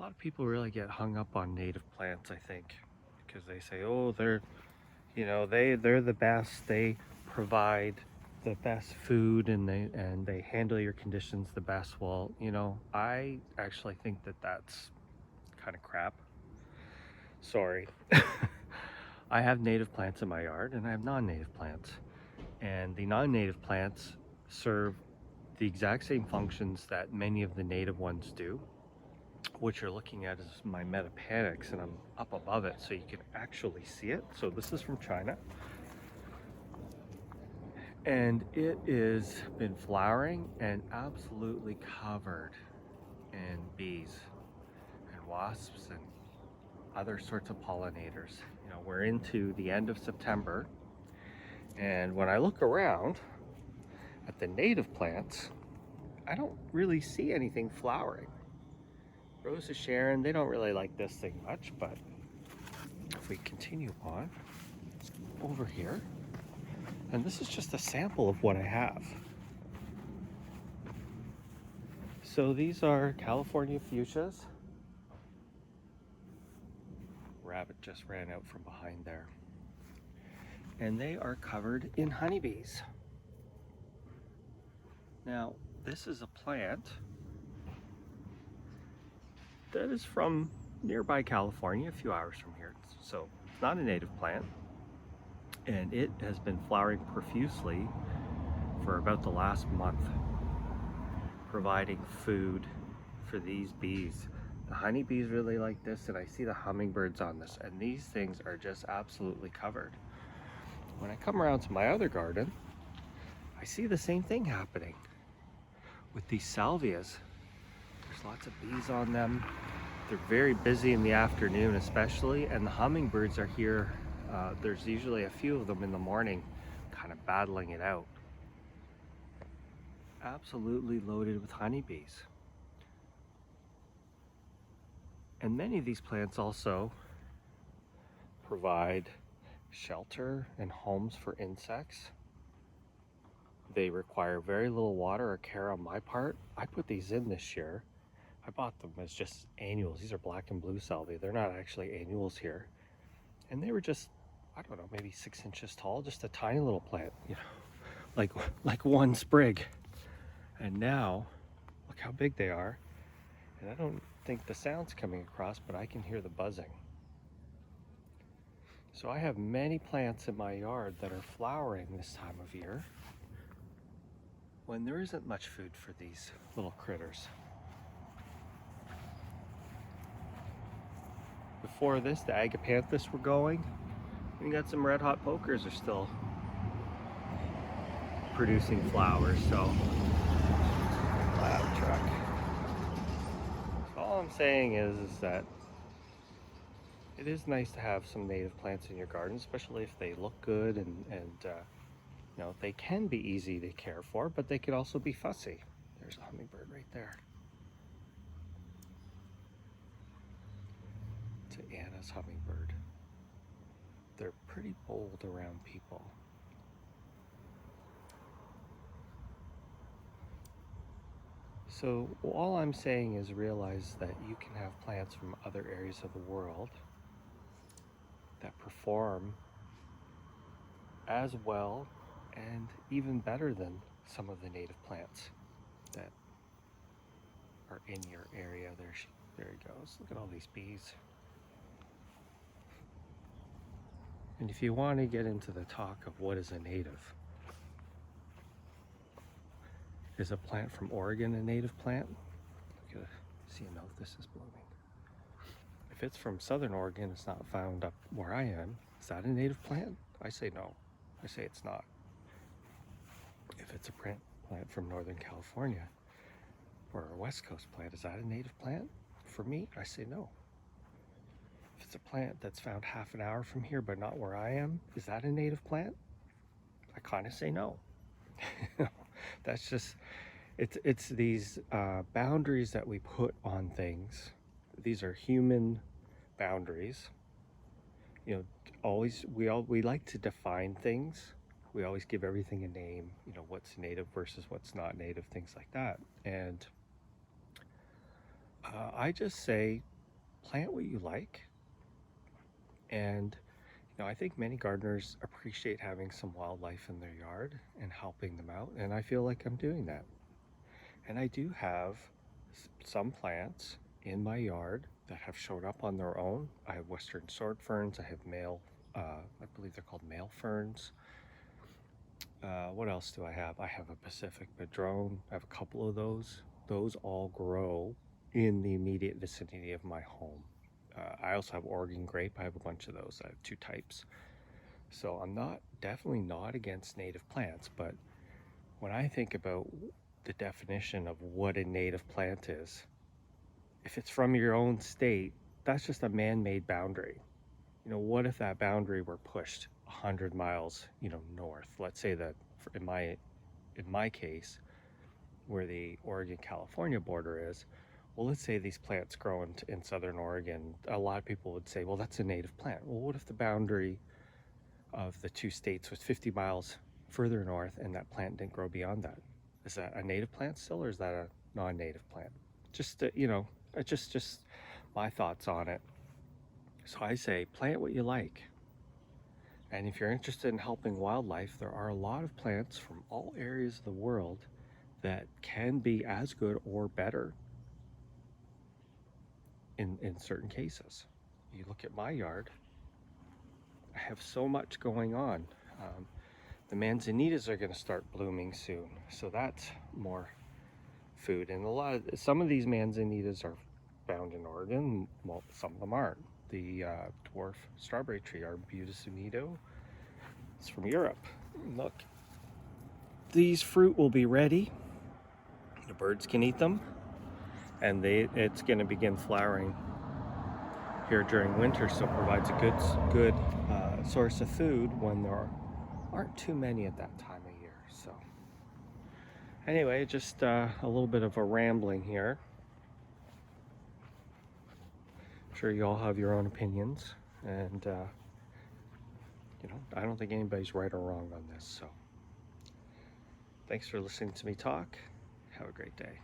A lot of people really get hung up on native plants, I think, because they say, oh, they're the best. They provide the best food and they handle your conditions the best. Well, I actually think that that's kind of crap. Sorry. I have native plants in my yard and I have non-native plants. And the non-native plants serve the exact same functions that many of the native ones do. What you're looking at is my Metapanix, and I'm up above it so you can actually see it. So this is from China, and it is been flowering and absolutely covered in bees and wasps and other sorts of pollinators. We're into the end of September, and when I look around at the native plants, I don't really see anything flowering. Rose of Sharon, they don't really like this thing much, but if we continue on over here, and this is just a sample of what I have. So these are California fuchsias. Rabbit just ran out from behind there. And they are covered in honeybees. Now, this is a plant that is from nearby California, a few hours from here. So it's not a native plant. And it has been flowering profusely for about the last month, providing food for these bees. The honeybees really like this, and I see the hummingbirds on this, and these things are just absolutely covered. When I come around to my other garden, I see the same thing happening with these salvias. There's lots of bees on them. They're very busy in the afternoon especially, and the hummingbirds are here. There's usually a few of them in the morning kind of battling it out. Absolutely loaded with honeybees. And many of these plants also provide shelter and homes for insects. They require very little water or care on my part. I put these in this year. I bought them as just annuals. These are black and blue salvia. They're not actually annuals here. And they were just, I don't know, maybe 6 inches tall, just a tiny little plant, like one sprig. And now, look how big they are. And I don't think the sound's coming across, but I can hear the buzzing. So I have many plants in my yard that are flowering this time of year when there isn't much food for these little critters. Before this, the Agapanthus were going. And you got some red hot pokers are still producing flowers, so loud truck. So all I'm saying is that it is nice to have some native plants in your garden, especially if they look good and they can be easy to care for, but they could also be fussy. There's a hummingbird right there. To Anna's hummingbird. They're pretty bold around people. So all I'm saying is realize that you can have plants from other areas of the world that perform as well and even better than some of the native plants that are in your area. There he goes. Look at all these bees. And if you want to get into the talk of what is a native, is a plant from Oregon a native plant? Look at see a note, this is blooming. If it's from Southern Oregon, it's not found up where I am. Is that a native plant? I say no. I say it's not. If it's a plant from Northern California or a West Coast plant, is that a native plant? For me, I say no. If it's a plant that's found half an hour from here but not where I am, is that a native plant? I kind of say no. That's just, it's these boundaries that we put on things. These are human boundaries. We like to define things. We always give everything a name, what's native versus what's not native, things like that. And I just say, plant what you like. And I think many gardeners appreciate having some wildlife in their yard and helping them out, and I feel like I'm doing that. And I do have some plants in my yard that have showed up on their own. I have western sword ferns, I have I believe they're called male ferns. What else do I have? I have a Pacific madrone. I have a couple of those. Those all grow in the immediate vicinity of my home. I also have Oregon grape. I have a bunch of those. I have 2 types. So I'm definitely not against native plants, but when I think about the definition of what a native plant is, if it's from your own state, that's just a man-made boundary. What if that boundary were pushed 100 miles, north? Let's say that in my case, where the Oregon-California border is, well, let's say these plants grow in southern Oregon. A lot of people would say, well, that's a native plant. Well, what if the boundary of the 2 states was 50 miles further north and that plant didn't grow beyond that? Is that a native plant still, or is that a non-native plant? Just just my thoughts on it. So I say, plant what you like. And if you're interested in helping wildlife, there are a lot of plants from all areas of the world that can be as good or better in certain cases. You look at my yard, I have so much going on. The manzanitas are going to start blooming soon, so that's more food. And some of these manzanitas are found in Oregon. Well, some of them aren't. The dwarf strawberry tree, Arbutus unido, it's from Europe. Look, these fruit will be ready. The birds can eat them, and it's going to begin flowering here during winter, so it provides a good source of food when there aren't too many at that time of year. So anyway, just a little bit of a rambling here. I'm sure you all have your own opinions, and I don't think anybody's right or wrong on this. So thanks for listening to me talk. Have a great day.